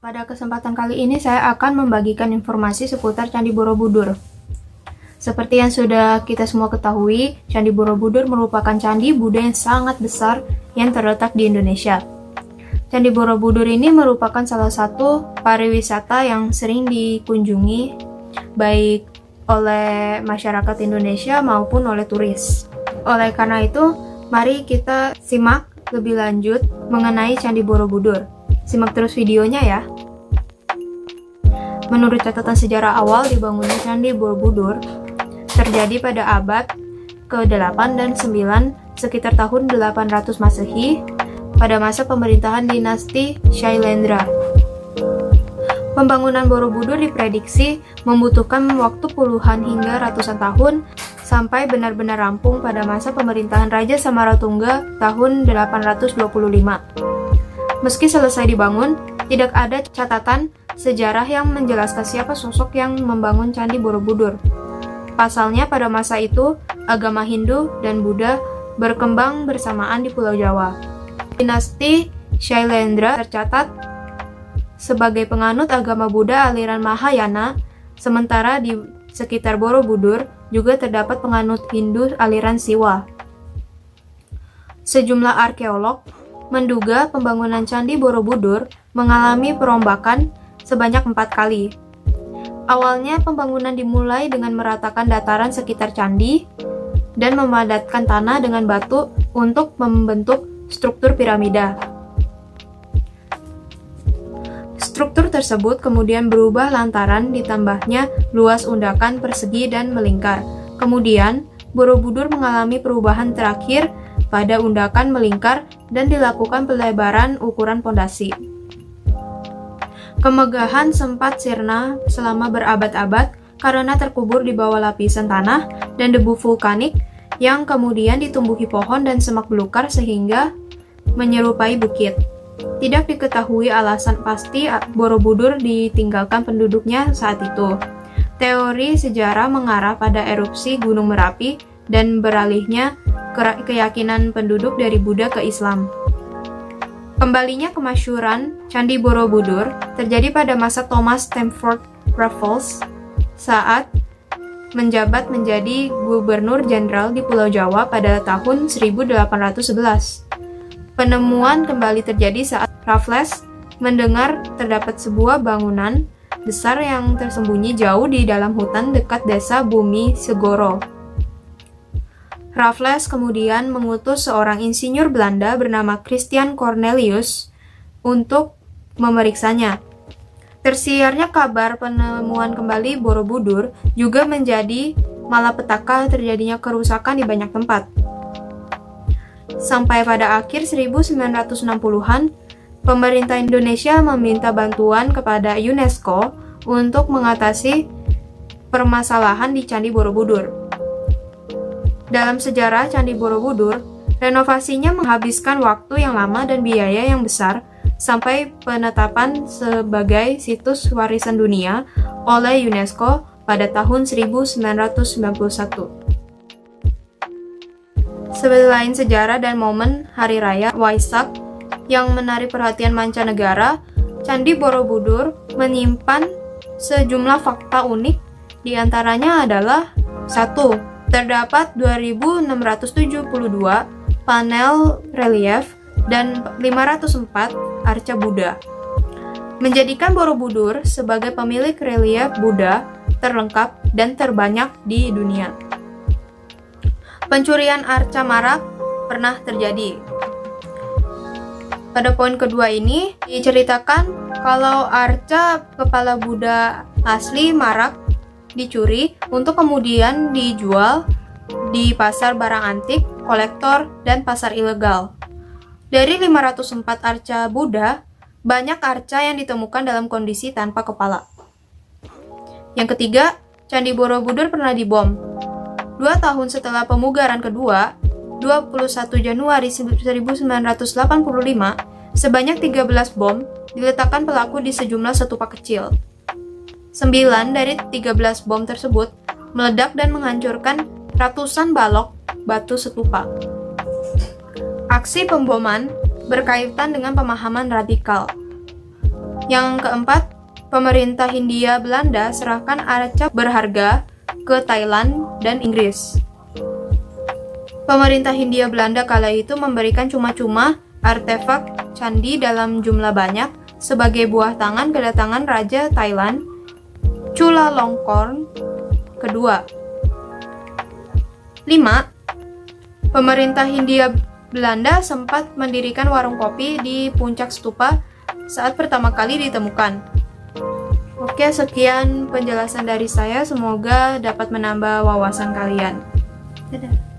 Pada kesempatan kali ini saya akan membagikan informasi seputar Candi Borobudur. Seperti yang sudah kita semua ketahui, Candi Borobudur merupakan candi Buddha yang sangat besar yang terletak di Indonesia. Candi Borobudur ini merupakan salah satu pariwisata yang sering dikunjungi baik oleh masyarakat Indonesia maupun oleh turis. Oleh karena itu, mari kita simak lebih lanjut mengenai Candi Borobudur. Simak terus videonya ya. Menurut catatan sejarah awal dibangunnya Candi Borobudur terjadi pada abad ke-8 dan 9 sekitar tahun 800 Masehi pada masa pemerintahan dinasti Shailendra. Pembangunan Borobudur diprediksi membutuhkan waktu puluhan hingga ratusan tahun sampai benar-benar rampung pada masa pemerintahan Raja Samaratungga tahun 825. Meski selesai dibangun, tidak ada catatan sejarah yang menjelaskan siapa sosok yang membangun Candi Borobudur. Pasalnya pada masa itu, agama Hindu dan Buddha berkembang bersamaan di Pulau Jawa. Dinasti Shailendra tercatat sebagai penganut agama Buddha aliran Mahayana, sementara di sekitar Borobudur juga terdapat penganut Hindu aliran Siwa. Sejumlah arkeolog menduga pembangunan Candi Borobudur mengalami perombakan sebanyak 4 kali. Awalnya pembangunan dimulai dengan meratakan dataran sekitar candi dan memadatkan tanah dengan batu untuk membentuk struktur piramida. Struktur tersebut kemudian berubah lantaran ditambahnya luas undakan persegi dan melingkar. Kemudian, Borobudur mengalami perubahan terakhir pada undakan melingkar dan dilakukan pelebaran ukuran pondasi. Kemegahan sempat sirna selama berabad-abad karena terkubur di bawah lapisan tanah dan debu vulkanik yang kemudian ditumbuhi pohon dan semak belukar sehingga menyerupai bukit. Tidak diketahui alasan pasti Borobudur ditinggalkan penduduknya saat itu. Teori sejarah mengarah pada erupsi Gunung Merapi dan beralihnya keyakinan penduduk dari Buddha ke Islam. Kembalinya kemasyhuran Candi Borobudur terjadi pada masa Thomas Stamford Raffles saat menjabat menjadi Gubernur Jenderal di Pulau Jawa pada tahun 1811. Penemuan kembali terjadi saat Raffles mendengar terdapat sebuah bangunan besar yang tersembunyi jauh di dalam hutan dekat desa Bumi Segoro. Raffles kemudian mengutus seorang insinyur Belanda bernama Christian Cornelius untuk memeriksanya. Tersiarnya kabar penemuan kembali Borobudur juga menjadi malapetaka terjadinya kerusakan di banyak tempat. Sampai pada akhir 1960-an, pemerintah Indonesia meminta bantuan kepada UNESCO untuk mengatasi permasalahan di Candi Borobudur. Dalam sejarah Candi Borobudur, renovasinya menghabiskan waktu yang lama dan biaya yang besar sampai penetapan sebagai situs warisan dunia oleh UNESCO pada tahun 1991. Selain sejarah dan momen Hari Raya Waisak yang menarik perhatian mancanegara, Candi Borobudur menyimpan sejumlah fakta unik, diantaranya adalah 1. Terdapat 2.672 panel relief dan 504 arca Buddha, menjadikan Borobudur sebagai pemilik relief Buddha terlengkap dan terbanyak di dunia. Pencurian arca marak pernah terjadi. Pada poin kedua ini diceritakan kalau arca kepala Buddha asli marak dicuri untuk kemudian dijual di pasar barang antik, kolektor, dan pasar ilegal. Dari 504 arca Buddha, banyak arca yang ditemukan dalam kondisi tanpa kepala. Yang ketiga, Candi Borobudur pernah dibom. 2 tahun setelah pemugaran kedua, 21 Januari 1985, sebanyak 13 bom diletakkan pelaku di sejumlah stupa kecil. 9 dari 13 bom tersebut meledak dan menghancurkan ratusan balok batu stupa. Aksi pemboman berkaitan dengan pemahaman radikal. Yang keempat, pemerintah Hindia Belanda serahkan arca berharga ke Thailand dan Inggris. Pemerintah Hindia Belanda kala itu memberikan cuma-cuma artefak candi dalam jumlah banyak sebagai buah tangan kedatangan Raja Thailand, Chulalongkorn kedua. 5. Pemerintah Hindia Belanda sempat mendirikan warung kopi di puncak stupa saat pertama kali ditemukan. Oke, sekian penjelasan dari saya. Semoga dapat menambah wawasan kalian. Dadah.